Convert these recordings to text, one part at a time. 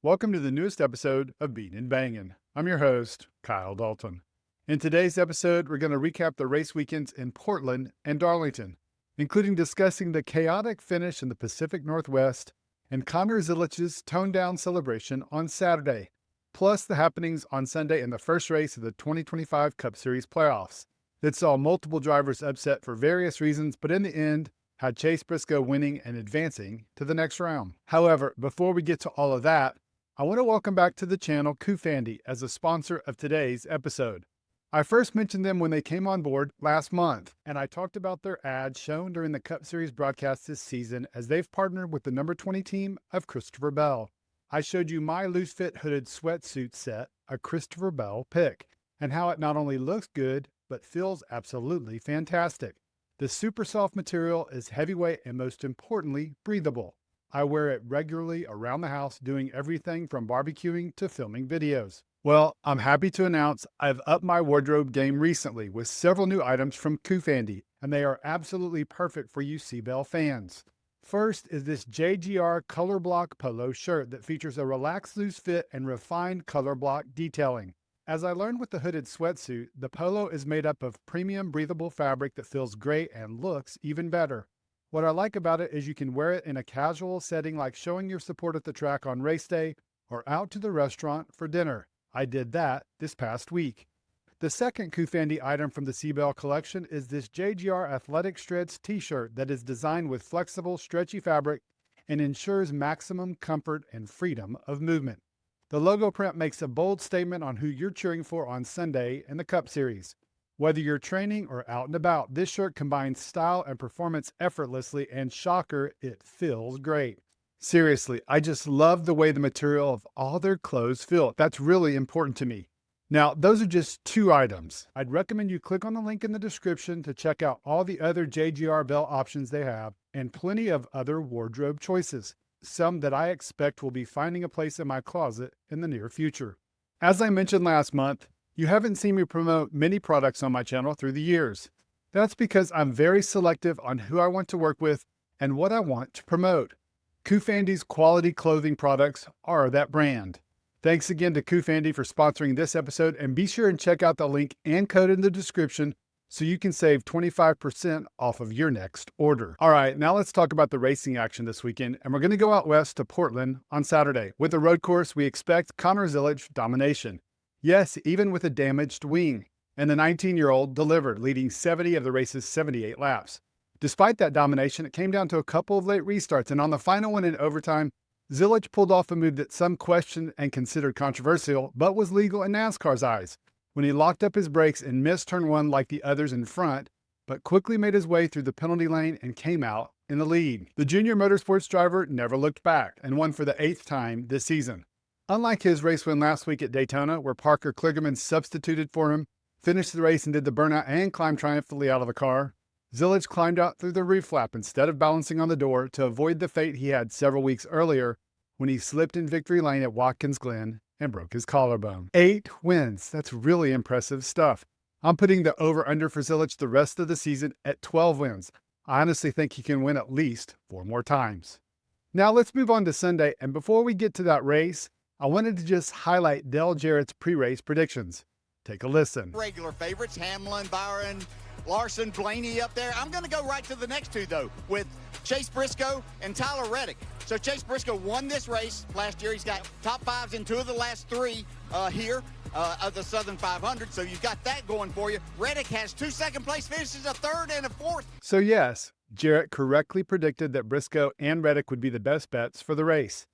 Welcome to the newest episode of Beatin' and Bangin'. I'm your host, Kyle Dalton. In today's episode, we're going to recap the race weekends in Portland and Darlington, including discussing the chaotic finish in the Pacific Northwest and Connor Zilich's toned-down celebration on Saturday, plus the happenings on Sunday in the first race of the 2025 Cup Series playoffs that saw multiple drivers upset for various reasons, but in the end, had Chase Briscoe winning and advancing to the next round. However, before we get to all of that, I want to welcome back to the channel Coofandy as a sponsor of today's episode. I first mentioned them when they came on board last month, and I talked about their ads shown during the Cup Series broadcast this season as they've partnered with the number 20 team of Christopher Bell. I showed you my loose fit hooded sweatsuit set, a Christopher Bell pick, and how it not only looks good, but feels absolutely fantastic. The super soft material is heavyweight and most importantly, breathable. I wear it regularly around the house doing everything from barbecuing to filming videos. Well, I'm happy to announce I've upped my wardrobe game recently with several new items from Coofandy, and they are absolutely perfect for you Bell fans. First is this JGR color block polo shirt that features a relaxed loose fit and refined color block detailing. As I learned with the hooded sweatsuit, the polo is made up of premium breathable fabric that feels great and looks even better. What I like about it is you can wear it in a casual setting like showing your support at the track on race day or out to the restaurant for dinner. I did that this past week. The second Coofandy item from the Bell collection is this JGR Athletic Shreds t-shirt that is designed with flexible, stretchy fabric and ensures maximum comfort and freedom of movement. The logo print makes a bold statement on who you're cheering for on Sunday in the Cup Series. Whether you're training or out and about, this shirt combines style and performance effortlessly, and shocker, it feels great. Seriously, I just love the way the material of all their clothes feel. That's really important to me. Now, those are just two items. I'd recommend you click on the link in the description to check out all the other JGR Bell options they have and plenty of other wardrobe choices. Some that I expect will be finding a place in my closet in the near future. As I mentioned last month, you haven't seen me promote many products on my channel through the years. That's because I'm very selective on who I want to work with and what I want to promote. Coofandy's quality clothing products are that brand. Thanks again to Coofandy for sponsoring this episode, and be sure and check out the link and code in the description so you can save 25% off of your next order. All right, now let's talk about the racing action this weekend, and we're going to go out west to Portland on Saturday. With the road course, we expect Connor Zilich domination. Yes, even with a damaged wing, and the 19-year-old delivered, leading 70 of the race's 78 laps. Despite that domination, it came down to a couple of late restarts, and on the final one in overtime, Zilich pulled off a move that some questioned and considered controversial, but was legal in NASCAR's eyes, when he locked up his brakes and missed turn one like the others in front, but quickly made his way through the penalty lane and came out in the lead. The junior motorsports driver never looked back and won for the 8th time this season. Unlike his race win last week at Daytona, where Parker Kligerman substituted for him, finished the race and did the burnout and climbed triumphantly out of the car, Zilich climbed out through the roof flap instead of balancing on the door to avoid the fate he had several weeks earlier when he slipped in victory lane at Watkins Glen and broke his collarbone. 8 wins. That's really impressive stuff. I'm putting the over-under for Zilich the rest of the season at 12 wins. I honestly think he can win at least 4 more times. Now let's move on to Sunday, and before we get to that race, I wanted to just highlight Dale Jarrett's pre-race predictions. Take a listen. Regular favorites, Hamlin, Byron, Larson, Blaney up there. I'm going to go right to the next two, though, with Chase Briscoe and Tyler Reddick. So Chase Briscoe won this race last year. He's got top 5s in 2 of the last 3 here of the Southern 500. So you've got that going for you. Reddick has 2 second-place finishes, a 3rd and a 4th. So yes, Jarrett correctly predicted that Briscoe and Reddick would be the best bets for the race.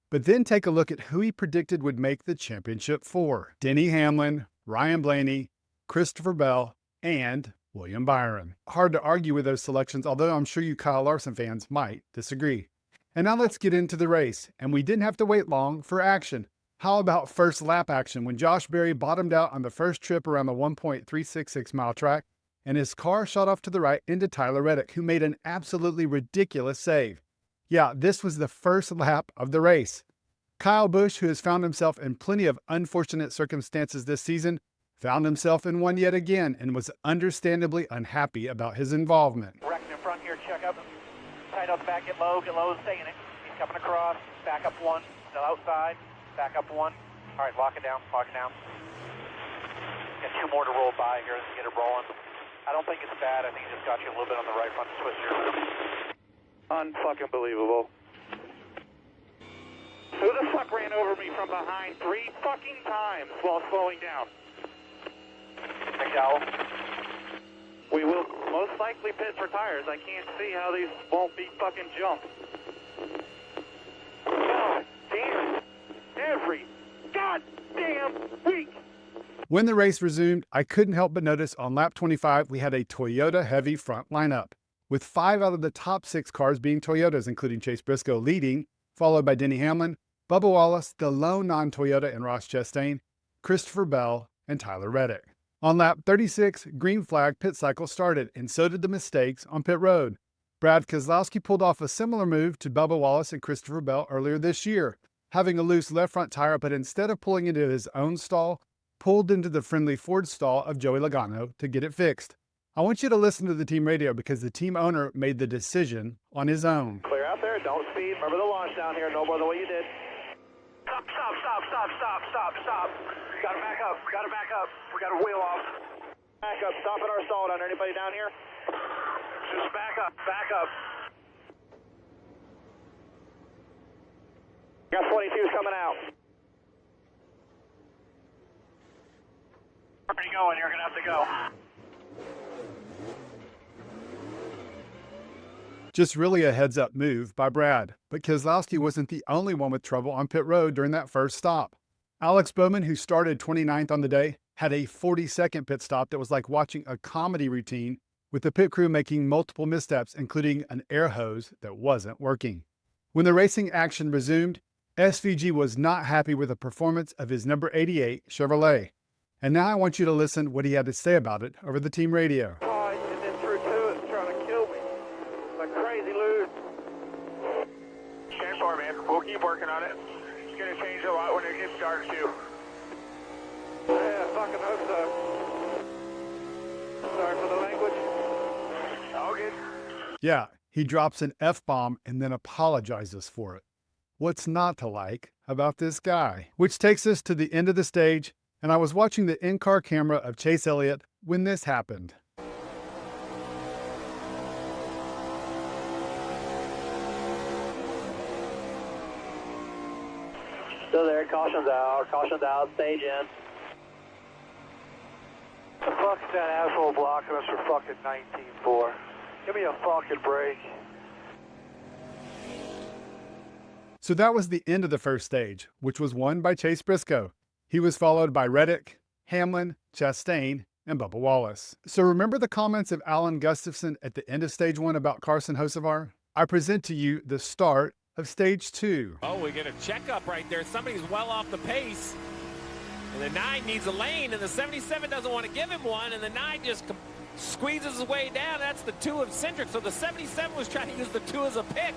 But then take a look at who he predicted would make the championship 4. Denny Hamlin, Ryan Blaney, Christopher Bell, and William Byron. Hard to argue with those selections, although I'm sure you Kyle Larson fans might disagree. And now let's get into the race, and we didn't have to wait long for action. How about first lap action when Josh Berry bottomed out on the first trip around the 1.366 mile track, and his car shot off to the right into Tyler Reddick, who made an absolutely ridiculous save. Yeah, this was the first lap of the race. Kyle Busch, who has found himself in plenty of unfortunate circumstances this season, found himself in one yet again and was understandably unhappy about his involvement. Wrecking in front here, check up. Tight up the back, get low, stay in it. He's coming across, back up one, still outside. Back up one. All right, lock it down, lock it down. Got 2 more to roll by here. Let's get it rolling. I don't think it's bad. I think he just got you a little bit on the right front twister. Unfucking believable. Who the fuck ran over me from behind 3 fucking times while slowing down? McDowell. We will most likely pit for tires. I can't see how these won't be fucking jumped. God damn it. Every goddamn week. When the race resumed, I couldn't help but notice on lap 25 we had a Toyota heavy front lineup, with 5 out of the top 6 cars being Toyotas, including Chase Briscoe leading, followed by Denny Hamlin, Bubba Wallace, the lone non-Toyota, and Ross Chastain, Christopher Bell, and Tyler Reddick. On lap 36, green flag pit cycle started, and so did the mistakes on pit road. Brad Keselowski pulled off a similar move to Bubba Wallace and Christopher Bell earlier this year, having a loose left front tire, but instead of pulling into his own stall, pulled into the friendly Ford stall of Joey Logano to get it fixed. I want you to listen to the team radio because the team owner made the decision on his own. Clear out there, don't speed. Remember the launch down here, no more than what you did. Stop, stop, stop, stop, stop, stop, stop. Gotta back up, gotta back up. We got a wheel off. Back up, stop at our stall down. Anybody down here? Just back up, back up. Got 22s coming out. Where are you going? You're gonna have to go. Just really a heads-up move by Brad, but Keselowski wasn't the only one with trouble on pit road during that first stop. Alex Bowman, who started 29th on the day, had a 40-second pit stop that was like watching a comedy routine, with the pit crew making multiple missteps, including an air hose that wasn't working. When the racing action resumed, SVG was not happy with the performance of his number 88 Chevrolet. And now I want you to listen what he had to say about it over the team radio. And then through 2 is trying to kill me. Like crazy, Lou. Stand for, man. We'll keep working on it. It's going to change a lot when it gets dark, too. Yeah, fucking hope so. Sorry for the language. All good. Yeah, he drops an F-bomb and then apologizes for it. What's not to like about this guy? Which takes us to the end of the stage, and I was watching the in-car camera of Chase Elliott when this happened. Still there, caution's out, stage in. The fuck's that asshole blocking us for fucking 19-4? Give me a fucking break. So that was the end of the first stage, which was won by Chase Briscoe. He was followed by Reddick, Hamlin, Chastain, and Bubba Wallace. So remember the comments of Alan Gustafson at the end of stage 1 about Carson Hocevar? I present to you the start of stage 2. Oh, we get a checkup right there. Somebody's well off the pace. And the 9 needs a lane, and the 77 doesn't want to give him one, and the 9 just squeezes his way down. That's the 2 of Cindric. So the 77 was trying to use the 2 as a pick.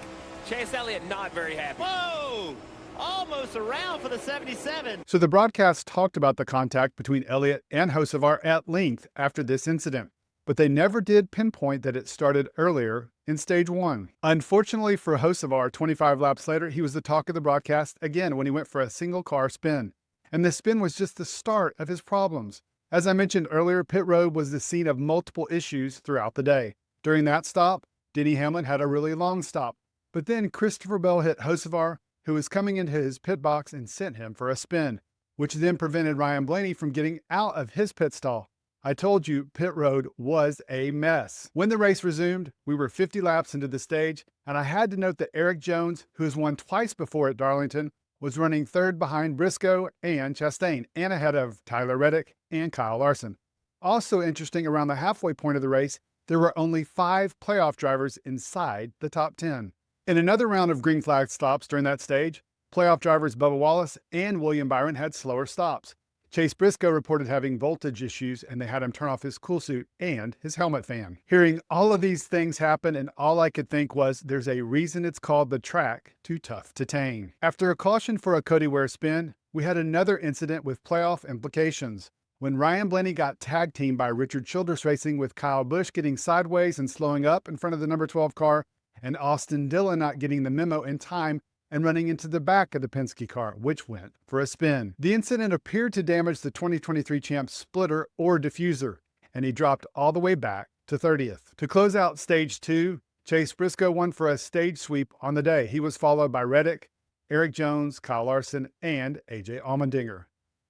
Chase Elliott not very happy. Whoa! Almost around for the 77. So the broadcast talked about the contact between Elliott and Hocevar at length after this incident, but they never did pinpoint that it started earlier in stage 1. Unfortunately for Hocevar, 25 laps later, he was the talk of the broadcast again when he went for a single car spin. And the spin was just the start of his problems. As I mentioned earlier, pit road was the scene of multiple issues throughout the day. During that stop, Denny Hamlin had a really long stop, but then Christopher Bell hit Hocevar, who was coming into his pit box, and sent him for a spin, which then prevented Ryan Blaney from getting out of his pit stall. I told you pit road was a mess. When the race resumed, we were 50 laps into the stage, and I had to note that Eric Jones, who has won twice before at Darlington, was running third behind Briscoe and Chastain, and ahead of Tyler Reddick and Kyle Larson. Also interesting, around the halfway point of the race, there were only 5 playoff drivers inside the top 10. In another round of green flag stops during that stage, playoff drivers Bubba Wallace and William Byron had slower stops. Chase Briscoe reported having voltage issues, and they had him turn off his cool suit and his helmet fan. Hearing all of these things happen, and all I could think was, there's a reason it's called the track Too Tough to Tame. After a caution for a Cody Ware spin, we had another incident with playoff implications. When Ryan Blaney got tag teamed by Richard Childress Racing, with Kyle Busch getting sideways and slowing up in front of the number 12 car, and Austin Dillon not getting the memo in time and running into the back of the Penske car, which went for a spin. The incident appeared to damage the 2023 champ's splitter or diffuser, and he dropped all the way back to 30th. To close out Stage 2, Chase Briscoe won for a stage sweep on the day. He was followed by Reddick, Eric Jones, Kyle Larson, and A.J. Allmendinger.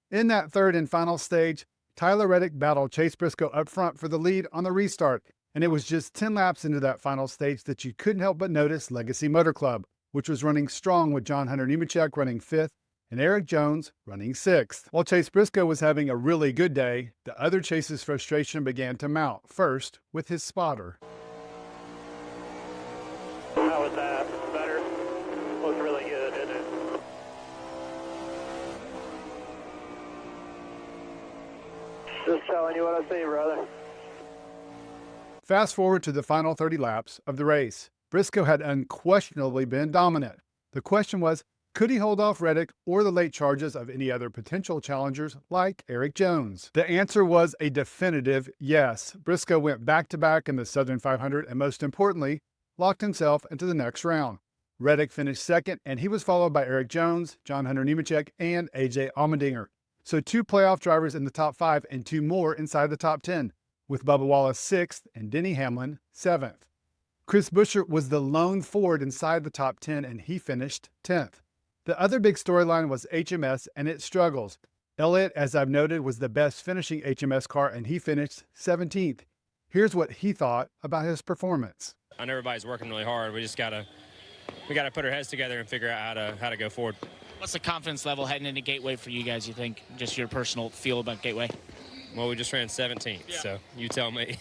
In that third and final stage, Tyler Reddick battled Chase Briscoe up front for the lead on the restart, and it was just 10 laps into that final stage that you couldn't help but notice Legacy Motor Club, which was running strong with John Hunter Nemechek running 5th and Eric Jones running 6th. While Chase Briscoe was having a really good day, the other Chase's frustration began to mount, first with his spotter. How was that? Better? Looked really good, didn't it? Just telling you what I see, brother. Fast forward to the final 30 laps of the race. Briscoe had unquestionably been dominant. The question was, could he hold off Reddick or the late charges of any other potential challengers like Eric Jones? The answer was a definitive yes. Briscoe went back-to-back in the Southern 500 and most importantly, locked himself into the next round. Reddick finished second and he was followed by Eric Jones, John Hunter Nemechek, and A.J. Allmendinger. So 2 playoff drivers in the top 5 and 2 more inside the top 10, with Bubba Wallace 6th and Denny Hamlin 7th. Chris Buescher was the lone Ford inside the top 10 and he finished 10th. The other big storyline was HMS and its struggles. Elliott, as I've noted, was the best finishing HMS car and he finished 17th. Here's what he thought about his performance. I know everybody's working really hard. We gotta put our heads together and figure out how to go forward. What's the confidence level heading into Gateway for you guys, you think? Just your personal feel about Gateway? Well, we just ran 17th, so you tell me.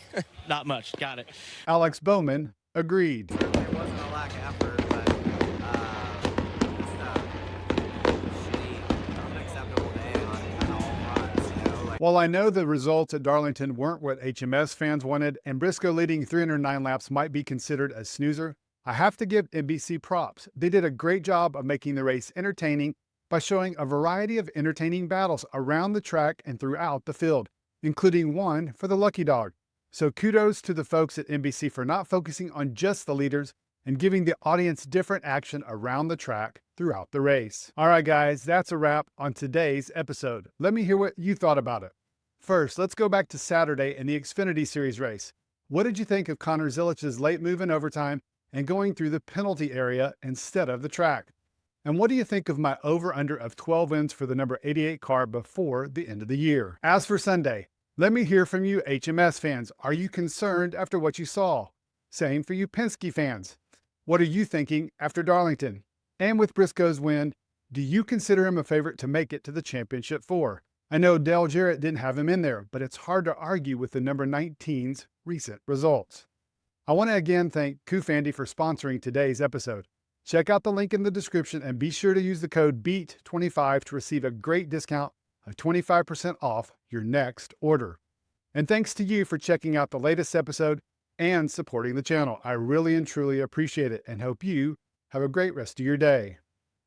Not much. Got it. Alex Bowman agreed. It wasn't a lack of effort, but just a shitty, unacceptable day on all fronts, you know? While I know the results at Darlington weren't what HMS fans wanted, and Briscoe leading 309 laps might be considered a snoozer, I have to give NBC props. They did a great job of making the race entertaining by showing a variety of entertaining battles around the track and throughout the field, including one for the Lucky Dog. So kudos to the folks at NBC for not focusing on just the leaders and giving the audience different action around the track throughout the race. All right, guys, that's a wrap on today's episode. Let me hear what you thought about it. First, let's go back to Saturday in the Xfinity Series race. What did you think of Connor Zilich's late move in overtime and going through the penalty area instead of the track? And what do you think of my over-under of 12 wins for the number 88 car before the end of the year? As for Sunday, let me hear from you HMS fans. Are you concerned after what you saw? Same for you Penske fans. What are you thinking after Darlington? And with Briscoe's win, do you consider him a favorite to make it to the Championship 4? I know Dale Jarrett didn't have him in there, but it's hard to argue with the number 19's recent results. I want to again thank Coofandy for sponsoring today's episode. Check out the link in the description and be sure to use the code BEAT25 to receive a great discount of 25% off your next order. And thanks to you for checking out the latest episode and supporting the channel. I really and truly appreciate it and hope you have a great rest of your day.